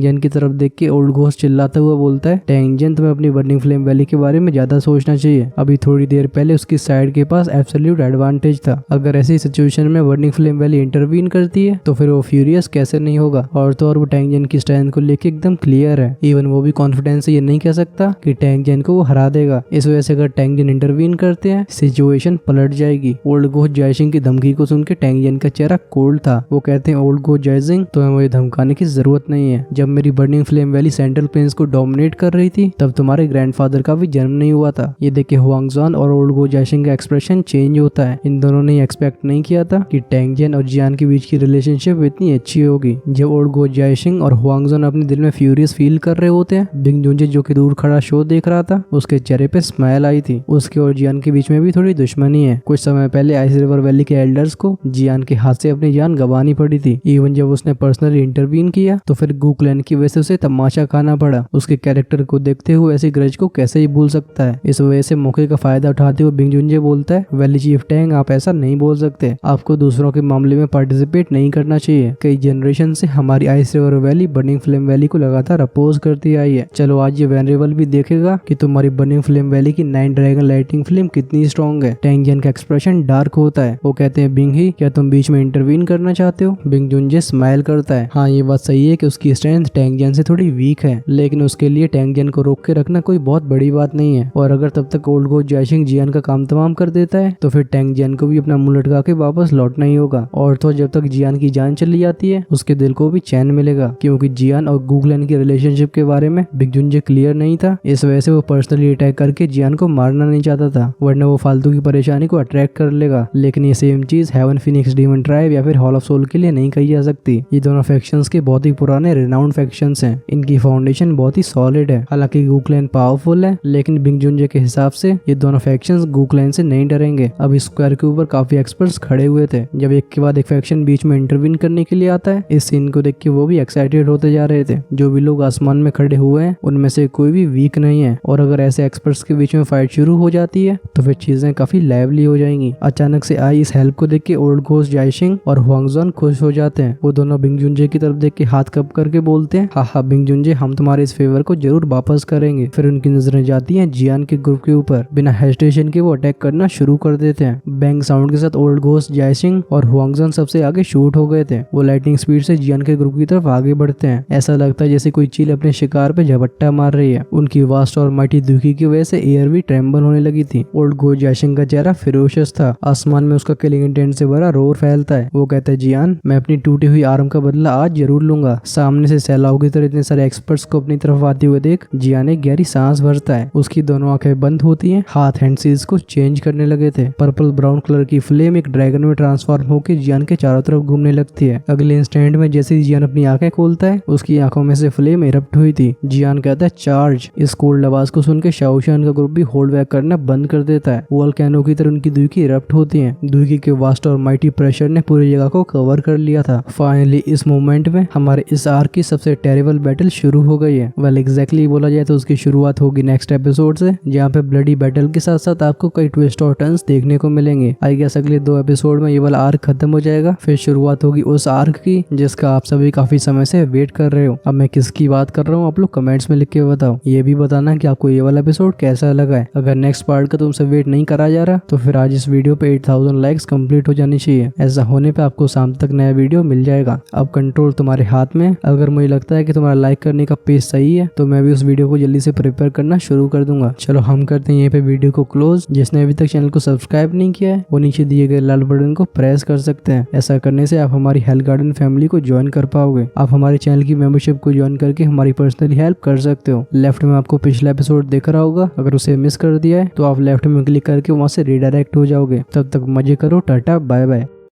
जियान की तरफ देख के ओल्ड घोस्ट चिल्लाता हुआ बोलता है, टैंग जियान तुम्हें अपनी बर्निंग फ्लेम वैली के बारे में ज्यादा सोचना चाहिए। अभी थोड़ी देर पहले उसकी साइड के पास एब्सोल्यूट एडवांटेज था। अगर ऐसी सिचुएशन में बर्निंग फ्लेम वैली इंटरवीन करती है तो फिर वो फ्यूरियस कैसे नहीं होगा। और तो और वो टैंग जियान की स्ट्रेंथ को लेके एकदम क्लियर है। इवन वो भी कॉन्फिडेंस से ये नहीं कह सकता कि टैंग जियान को वो हरा देगा। इस वजह से अगर टैंग जियान इंटरवीन करते हैं, सिचुएशन पलट जाएगी। ओल्ड घोस्ट जाइशिंग की धमकी को सुन के टैंग जियान का चेहरा कोल्ड था। वो कहते हैं ओल्ड घोस्ट जाइशिंग, तुम्हें मुझे धमकाने की जरूरत नहीं है। जब मेरी burning flame valley central plains को डोमिनेट कर रही थी, तब तुम्हारे ग्रैंडफादर का भी जन्म नहीं हुआ था। ये देख के हुआंगजॉन और ओल्ड घोस्ट जाइशिंग का एक्सप्रेशन चेंज होता है। इन दोनों ने एक्सपेक्ट नहीं किया था कि टैंग जियान और जियान के बीच की रिलेशनशिप इतनी अच्छी होगी। जब ओल्ड घोस्ट जाइशिंग और हुआंगजॉन अपने दिल में फ्यूरियस फील कर रहे होते हैं, बिंग जुंजे जो कि दूर खड़ा शो देख रहा था, उसके चेहरे पे स्माइल आई थी। उसके और जियान के बीच में भी थोड़ी दुश्मनी है। कुछ समय पहले आइस रिवर वैली के एल्डर्स को जियान के हाथ से अपनी जान गंवानी पड़ी थी। इवन जब उसने पर्सनली इंटरवीन किया तो फिर गू क्लैन की वजह से उसे तमाशा खाना पड़ा। उसके कैरेक्टर को देखते हुए ऐसी ग्रज को कैसे ही भूल सकता है। इस वजह से मौके का फायदा उठाते हुए बिंग जुंजे बोलता है, वैली चीफ टैंग, आप ऐसा नहीं बोल सकते। आपको दूसरों के मामले में पार्टिसिपेट नहीं करना चाहिए। कई जनरेशन से हमारी ice river valley burning flame valley को लगातार अपोज करती आई है। चलो आज ये वेनरेबल भी देखेगा कि तुम्हारी बर्निंग फ्लेम वैली की 9 ड्रैगन लाइटिंग फ्लेम कितनी स्ट्रॉन्ग है। टैंग जियान का एक्सप्रेशन डार्क होता है। वो कहते हैं, बिंग ही, क्या तुम बीच में इंटरवीन करना चाहते हो। बिंग जुंजे स्माइल करता है। हाँ, ये बात सही है कि उसकी स्ट्रेंथ टैंग जियान से थोड़ी वीक है, लेकिन उसके लिए टैंग जियान को रोक के रखना कोई बहुत बड़ी बात नहीं है। और अगर तब तक ओल्ड घोस्ट जाइशिंग जियान का काम तमाम कर देता है तो फिर टैंग जियान को भी अपना मुंह लटका के वापस लौटना ही होगा। और तो जब तक जियान की जान चली जाती है, उसके दिल को भी चैन मिलेगा, क्योंकि जियान और गू क्लैन की रिलेशनशिप के बारे में बिंग जुंजे क्लियर नहीं था। इस वजह से वो पर्सनली अटैक करके जियान को मारना नहीं चाहता था, वरना वो फालतू की परेशानी को अट्रैक्ट कर लेगा। लेकिन ये सेम चीज हेवन फिनिक्स डीमन ट्राइब या फिर हॉल ऑफ सोल के लिए नहीं कही जा सकती। ये दोनों फैक्शंस के बहुत ही पुराने रिनाउंड फैक्शंस हैं। इनकी फाउंडेशन बहुत ही सॉलिड है। हालांकि गू क्लैन पावरफुल है, लेकिन बिंग जुंजे के हिसाब से ये दोनों फैक्शंस गू क्लैन से नहीं डरेंगे। अब इस स्क्वायर के ऊपर काफी एक्सपर्ट्स खड़े हुए थे। जब एक के बाद एक फैक्शन बीच में इंटरवीन करने के लिए आता है, इस सीन को देख के वो भी एक्साइटेड होते जा रहे थे। जो भी लोग आसमान में खड़े हुए हैं, उनमें से कोई भी वीक नहीं है। और अगर ऐसे एक्सपर्ट्स के बीच में फाइट शुरू हो जाती है तो फिर चीजें काफी लाइवली हो जाएंगी। अचानक से आई इस हेल्प को देख के ओल्ड घोस्ट जाइशिंग और हुआंगजॉन खुश हो जाते हैं। वो दोनों बिंग जुंजे की तरफ देख के हाथ कप करके बोलते हैं, हाँ बिंग जुंजे, हम तुम्हारे इस फेवर को जरूर वापस करेंगे। फिर उनकी नजरें जाती हैं जियान के ग्रुप के ऊपर। बिना हेजिटेशन के वो अटैक करना शुरू कर देते हैं। बैंग साउंड के साथ ओल्ड घोस्ट जाइशिंग और हुआंगजॉन सबसे आगे शूट हो गए थे। वो लाइटनिंग स्पीड से जियान के ग्रुप की तरफ आगे बढ़ते हैं। ऐसा लगता है जैसे कोई चील अपने शिकार पे झपट्टा मार रही है। उनकी वास्ट और माइटी दुखी की वजह से एयर भी ट्रेम्बल होने लगी थी। ओल्ड घोस्ट जाइशिंग का चेहरा फिरोशियस था। आसमान में उसका किलिंग इंटेंट से भरा रोर फैलता है। वो कहता है, जियान, मैं अपनी टूटी हुई आर्म का बदला आज जरूर लूंगा। सामने से सैलाब की तरह इतने सारे एक्सपर्ट्स को अपनी तरफ आते हुए देख जियान एक गहरी सांस भरता है। उसकी दोनों आंखें बंद होती हैं। हाथ हैंड सीज को चेंज करने लगे थे। पर्पल ब्राउन कलर की फ्लेम एक ड्रैगन में ट्रांसफॉर्म होकर जियान के चारों तरफ घूमने लगती है। अगले इंस्टेंट में जैसे ही जियान अपनी आंखें खोलता है, उसकी आंखों में से फ्लेम इरप्ट हुई थी। जियान कहता है, चार्ज। इस कोल्ड आवाज को सुन के शाओशान का ग्रुप भी होल्ड बैक करना बंद कर देता है। वोल्केनो की तरह उनकी दुखी इरप्ट होती है। दुखी के वास्ट और माइटी प्रेशर ने पूरी जगह को कवर कर लिया था। फाइनली इस मोमेंट में हमारे इस आर्क की सबसे टेरिबल बैटल शुरू हो गई है। वेल एग्जैक्टली बोला जाए तो उसकी शुरुआत होगी नेक्स्ट एपिसोड से, जहाँ पे ब्लडी बैटल के साथ साथ आपको कई ट्विस्ट और टर्न्स देखने को मिलेंगे। आई गेस अगले 2 एपिसोड में ये वाला आर्क खत्म हो जाएगा। फिर शुरुआत होगी उस आर्क की जिसका आप सभी काफी समय से वेट कर रहे हो। अब मैं किसकी बात कर रहा हूँ आप लोग कमेंट्स में लिख के बताओ। ये भी बताना कि आपको ये वाला एपिसोड कैसा लगा है। अगर नेक्स्ट पार्ट का तुमसे वेट नहीं करा जा रहा तो फिर आज इस वीडियो पे 8000 लाइक्स कंप्लीट हो जानी चाहिए। ऐसा होने पे आपको शाम तक नया वीडियो मिल जाएगा। अब कंट्रोल तुम्हारे हाथ में। अगर मुझे लगता है कि तुम्हारा लाइक करने का पेस सही है तो मैं भी उस वीडियो को जल्दी से प्रिपेयर करना शुरू कर दूंगा। चलो हम करते हैं यहीं पे वीडियो को क्लोज। जिसने अभी तक चैनल को सब्सक्राइब नहीं किया है वो नीचे दिए गए लाल बटन को प्रेस कर सकते हैं। ऐसा करने से आप हमारी हेल्थ गार्डन फैमिली को ज्वाइन कर पाओगे। आप हमारे चैनल की मेंबरशिप को ज्वाइन करके हमारी पर्सनली हेल्प कर सकते हो। लेफ्ट में आपको पिछला एपिसोड दिख रहा होगा। अगर उसे मिस कर दिया है तो आप लेफ्ट में क्लिक करके वहां से रिडायरेक्ट हो जाओगे। तब तक मजे करो। Tata bye bye.